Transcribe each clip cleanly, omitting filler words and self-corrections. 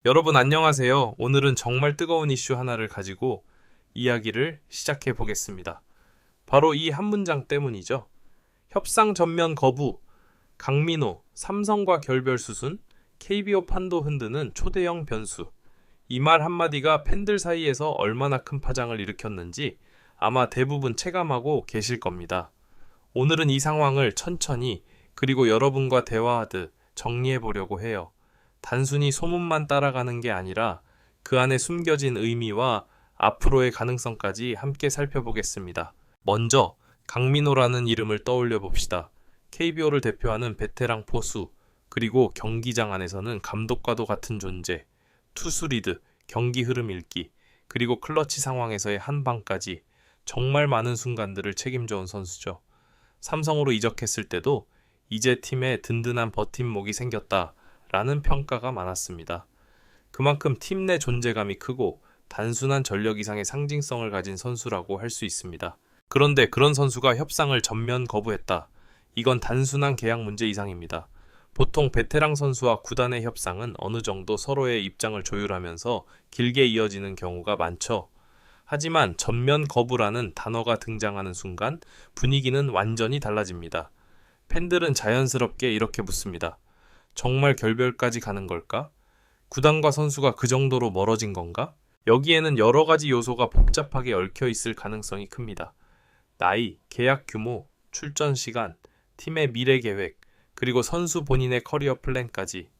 여러분 안녕하세요. 오늘은 정말 뜨거운 이슈 하나를 가지고 이야기를 시작해 보겠습니다. 바로 이 한 문장 때문이죠. 협상 전면 거부, 강민호, 삼성과 결별 수순, KBO 판도 흔드는 초대형 변수. 이 말 한마디가 팬들 사이에서 얼마나 큰 파장을 일으켰는지 아마 대부분 체감하고 계실 겁니다. 오늘은 이 상황을 천천히 그리고 여러분과 대화하듯 정리해 보려고 해요. 단순히 소문만 따라가는 게 아니라 그 안에 숨겨진 의미와 앞으로의 가능성까지 함께 살펴보겠습니다. 먼저 강민호라는 이름을 떠올려 봅시다. KBO를 대표하는 베테랑 포수, 그리고 경기장 안에서는 감독과도 같은 존재, 투수 리드, 경기 흐름 읽기, 그리고 클러치 상황에서의 한 방까지 정말 많은 순간들을 책임져온 선수죠. 삼성으로 이적했을 때도 이제 팀에 든든한 버팀목이 생겼다 라는 평가가 많았습니다. 그만큼 팀 내 존재감이 크고 단순한 전력 이상의 상징성을 가진 선수라고 할 수 있습니다. 그런데 그런 선수가 협상을 전면 거부했다. 이건 단순한 계약 문제 이상입니다. 보통 베테랑 선수와 구단의 협상은 어느 정도 서로의 입장을 조율하면서 길게 이어지는 경우가 많죠. 하지만 전면 거부라는 단어가 등장하는 순간 분위기는 완전히 달라집니다. 팬들은 자연스럽게 이렇게 묻습니다. 정말 결별까지 가는 걸까? 구단과 선수가 그 정도로 멀어진 건가? 여기에는 여러 가지 요소가 복잡하게 얽혀 있을 가능성이 큽니다. 나이, 계약 규모, 출전 시간, 팀의 미래 계획, 그리고 선수 본인의 커리어 플랜까지.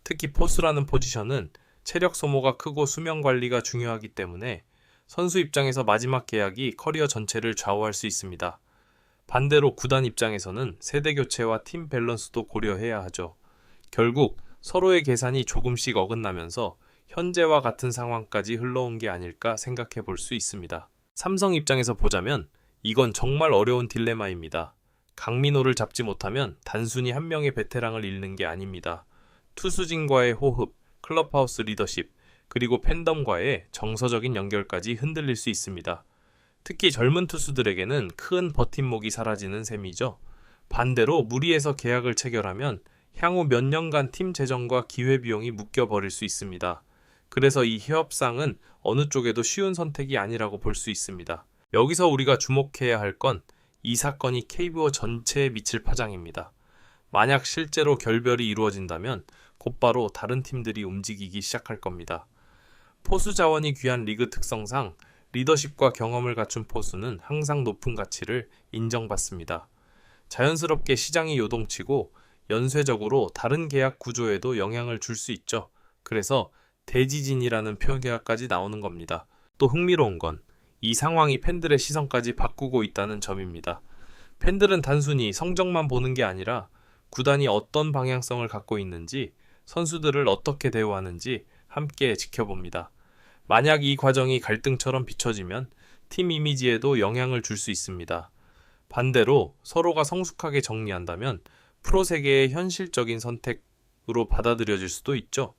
특히 포수라는 포지션은 체력 소모가 크고 수명 관리가 중요하기 때문에 선수 입장에서 마지막 계약이 커리어 전체를 좌우할 수 있습니다. 반대로 구단 입장에서는 세대 교체와 팀 밸런스도 고려해야 하죠. 결국 서로의 계산이 조금씩 어긋나면서 현재와 같은 상황까지 흘러온 게 아닐까 생각해 볼 수 있습니다. 삼성 입장에서 보자면 이건 정말 어려운 딜레마입니다. 강민호를 잡지 못하면 단순히 한 명의 베테랑을 잃는 게 아닙니다. 투수진과의 호흡, 클럽하우스 리더십, 그리고 팬덤과의 정서적인 연결까지 흔들릴 수 있습니다. 특히 젊은 투수들에게는 큰 버팀목이 사라지는 셈이죠. 반대로 무리해서 계약을 체결하면 향후 몇 년간 팀 재정과 기회비용이 묶여버릴 수 있습니다. 그래서 이 협상은 어느 쪽에도 쉬운 선택이 아니라고 볼 수 있습니다. 여기서 우리가 주목해야 할 건 이 사건이 KBO 전체에 미칠 파장입니다. 만약 실제로 결별이 이루어진다면 곧바로 다른 팀들이 움직이기 시작할 겁니다. 포수 자원이 귀한 리그 특성상 리더십과 경험을 갖춘 포수는 항상 높은 가치를 인정받습니다. 자연스럽게 시장이 요동치고 연쇄적으로 다른 계약 구조에도 영향을 줄 수 있죠. 그래서 대지진이라는 표현까지 나오는 겁니다. 또 흥미로운 건 이 상황이 팬들의 시선까지 바꾸고 있다는 점입니다. 팬들은 단순히 성적만 보는 게 아니라 구단이 어떤 방향성을 갖고 있는지, 선수들을 어떻게 대우하는지 함께 지켜봅니다. 만약 이 과정이 갈등처럼 비춰지면 팀 이미지에도 영향을 줄 수 있습니다. 반대로 서로가 성숙하게 정리한다면 프로 세계의 현실적인 선택으로 받아들여질 수도 있죠.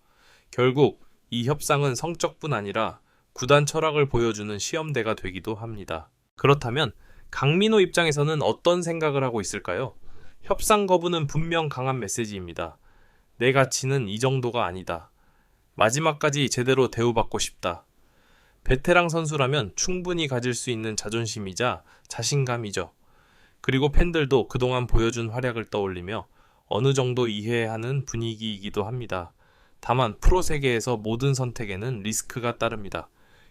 결국 이 협상은 성적뿐 아니라 구단 철학을 보여주는 시험대가 되기도 합니다. 그렇다면 강민호 입장에서는 어떤 생각을 하고 있을까요? 협상 거부는 분명 강한 메시지입니다. 내 가치는 이 정도가 아니다. 마지막까지 제대로 대우받고 싶다. 베테랑 선수라면 충분히 가질 수 있는 자존심이자 자신감이죠. 그리고 팬들도 그동안 보여준 활약을 떠올리며 어느 정도 이해하는 분위기이기도 합니다. 다만 프로 세계에서 모든 선택에는 리스크가 따릅니다.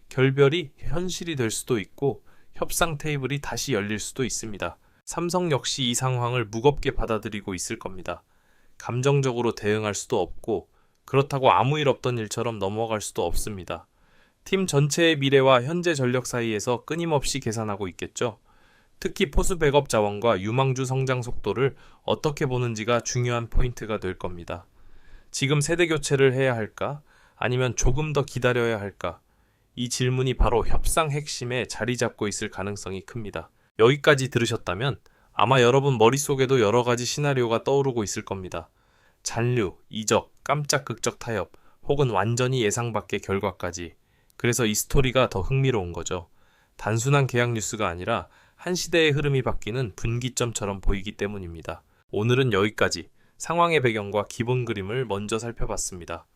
결별이 현실이 될 수도 있고 협상 테이블이 다시 열릴 수도 있습니다. 삼성 역시 이 상황을 무겁게 받아들이고 있을 겁니다. 감정적으로 대응할 수도 없고 그렇다고 아무 일 없던 일처럼 넘어갈 수도 없습니다. 팀 전체의 미래와 현재 전력 사이에서 끊임없이 계산하고 있겠죠. 특히 포수 백업 자원과 유망주 성장 속도를 어떻게 보는지가 중요한 포인트가 될 겁니다. 지금 세대 교체를 해야 할까? 아니면 조금 더 기다려야 할까? 이 질문이 바로 협상 핵심에 자리 잡고 있을 가능성이 큽니다. 여기까지 들으셨다면 아마 여러분 머릿속에도 여러 가지 시나리오가 떠오르고 있을 겁니다. 잔류, 이적, 깜짝 극적 타협, 혹은 완전히 예상 밖의 결과까지. 그래서 이 스토리가 더 흥미로운 거죠. 단순한 계약 뉴스가 아니라 한 시대의 흐름이 바뀌는 분기점처럼 보이기 때문입니다. 오늘은 여기까지 상황의 배경과 기본 그림을 먼저 살펴봤습니다.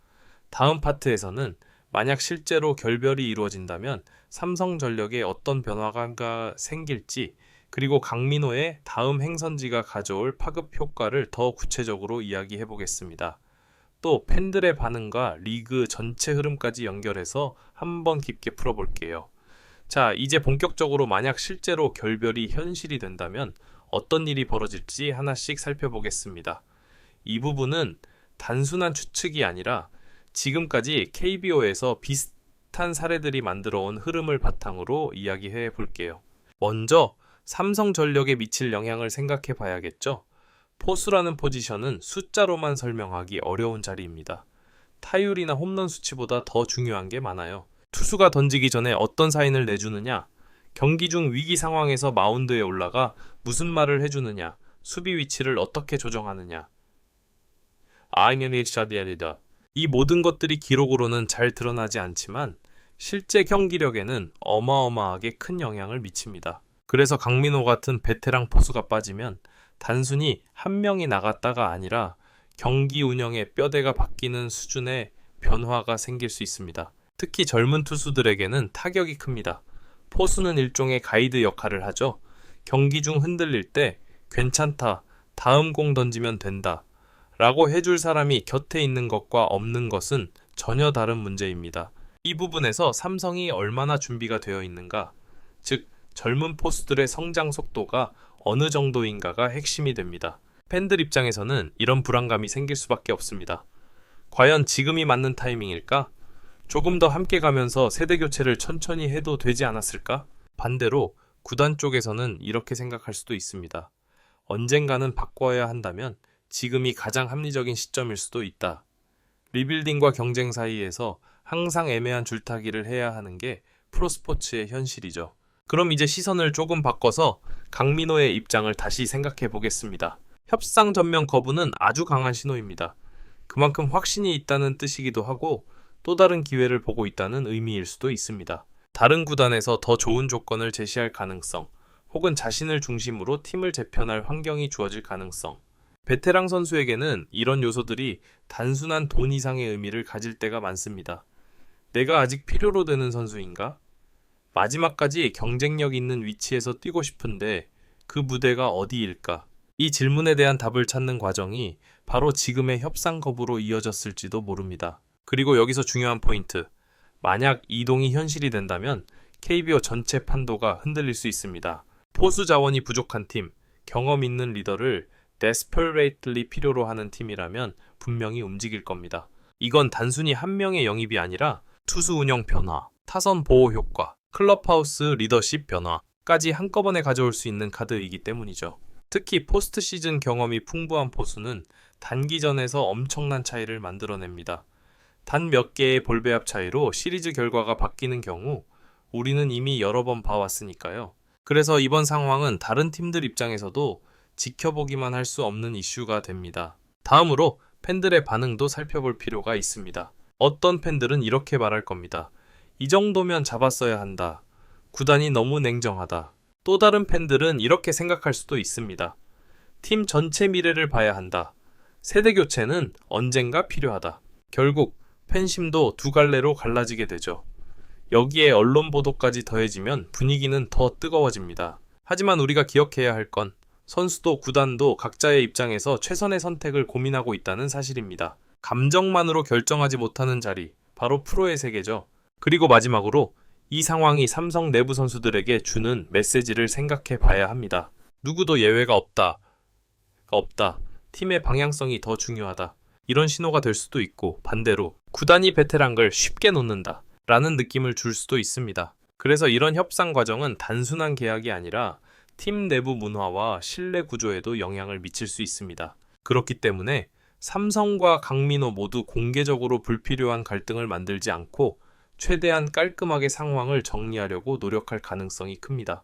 다음 파트에서는 만약 실제로 결별이 이루어진다면 삼성전력에 어떤 변화가 생길지, 그리고 강민호의 다음 행선지가 가져올 파급 효과를 더 구체적으로 이야기해 보겠습니다. 또 팬들의 반응과 리그 전체 흐름까지 연결해서 한번 깊게 풀어볼게요. 자, 이제 본격적으로 만약 실제로 결별이 현실이 된다면 어떤 일이 벌어질지 하나씩 살펴보겠습니다. 이 부분은 단순한 추측이 아니라 지금까지 KBO에서 비슷한 사례들이 만들어 온 흐름을 바탕으로 이야기해 볼게요. 먼저 삼성전력에 미칠 영향을 생각해 봐야겠죠. 포수라는 포지션은 숫자로만 설명하기 어려운 자리입니다. 타율이나 홈런 수치보다 더 중요한 게 많아요. 투수가 던지기 전에 어떤 사인을 내주느냐, 경기 중 위기 상황에서 마운드에 올라가 무슨 말을 해주느냐, 수비 위치를 어떻게 조정하느냐. 이 모든 것들이 기록으로는 잘 드러나지 않지만 실제 경기력에는 어마어마하게 큰 영향을 미칩니다. 그래서 강민호 같은 베테랑 포수가 빠지면 단순히 한 명이 나갔다가 아니라 경기 운영의 뼈대가 바뀌는 수준의 변화가 생길 수 있습니다. 특히 젊은 투수들에게는 타격이 큽니다. 포수는 일종의 가이드 역할을 하죠. 경기 중 흔들릴 때 괜찮다, 다음 공 던지면 된다 라고 해줄 사람이 곁에 있는 것과 없는 것은 전혀 다른 문제입니다. 이 부분에서 삼성이 얼마나 준비가 되어 있는가, 즉 젊은 포수들의 성장 속도가 어느 정도인가가 핵심이 됩니다. 팬들 입장에서는 이런 불안감이 생길 수밖에 없습니다. 과연 지금이 맞는 타이밍일까? 조금 더 함께 가면서 세대 교체를 천천히 해도 되지 않았을까? 반대로 구단 쪽에서는 이렇게 생각할 수도 있습니다. 언젠가는 바꿔야 한다면 지금이 가장 합리적인 시점일 수도 있다. 리빌딩과 경쟁 사이에서 항상 애매한 줄타기를 해야 하는 게 프로스포츠의 현실이죠. 그럼 이제 시선을 조금 바꿔서 강민호의 입장을 다시 생각해 보겠습니다. 협상 전면 거부는 아주 강한 신호입니다. 그만큼 확신이 있다는 뜻이기도 하고 또 다른 기회를 보고 있다는 의미일 수도 있습니다. 다른 구단에서 더 좋은 조건을 제시할 가능성, 혹은 자신을 중심으로 팀을 재편할 환경이 주어질 가능성. 베테랑 선수에게는 이런 요소들이 단순한 돈 이상의 의미를 가질 때가 많습니다. 내가 아직 필요로 되는 선수인가? 마지막까지 경쟁력 있는 위치에서 뛰고 싶은데 그 무대가 어디일까? 이 질문에 대한 답을 찾는 과정이 바로 지금의 협상 거부로 이어졌을지도 모릅니다. 그리고 여기서 중요한 포인트. 만약 이동이 현실이 된다면 KBO 전체 판도가 흔들릴 수 있습니다. 포수 자원이 부족한 팀, 경험 있는 리더를 desperately 필요로 하는 팀이라면 분명히 움직일 겁니다. 이건 단순히 한 명의 영입이 아니라 투수 운영 변화, 타선 보호 효과, 클럽하우스 리더십 변화까지 한꺼번에 가져올 수 있는 카드이기 때문이죠. 특히 포스트 시즌 경험이 풍부한 포수는 단기전에서 엄청난 차이를 만들어냅니다. 단 몇 개의 볼배합 차이로 시리즈 결과가 바뀌는 경우 우리는 이미 여러 번 봐왔으니까요. 그래서 이번 상황은 다른 팀들 입장에서도 지켜보기만 할 수 없는 이슈가 됩니다. 다음으로 팬들의 반응도 살펴볼 필요가 있습니다. 어떤 팬들은 이렇게 말할 겁니다. 이 정도면 잡았어야 한다. 구단이 너무 냉정하다. 또 다른 팬들은 이렇게 생각할 수도 있습니다. 팀 전체 미래를 봐야 한다. 세대 교체는 언젠가 필요하다. 결국 팬심도 두 갈래로 갈라지게 되죠. 여기에 언론 보도까지 더해지면 분위기는 더 뜨거워집니다. 하지만 우리가 기억해야 할 건 선수도 구단도 각자의 입장에서 최선의 선택을 고민하고 있다는 사실입니다. 감정만으로 결정하지 못하는 자리, 바로 프로의 세계죠. 그리고 마지막으로 이 상황이 삼성 내부 선수들에게 주는 메시지를 생각해 봐야 합니다. 누구도 예외가 없다. 팀의 방향성이 더 중요하다. 이런 신호가 될 수도 있고, 반대로 구단이 베테랑 걸 쉽게 놓는다 라는 느낌을 줄 수도 있습니다. 그래서 이런 협상 과정은 단순한 계약이 아니라 팀 내부 문화와 신뢰 구조에도 영향을 미칠 수 있습니다. 그렇기 때문에 삼성과 강민호 모두 공개적으로 불필요한 갈등을 만들지 않고 최대한 깔끔하게 상황을 정리하려고 노력할 가능성이 큽니다.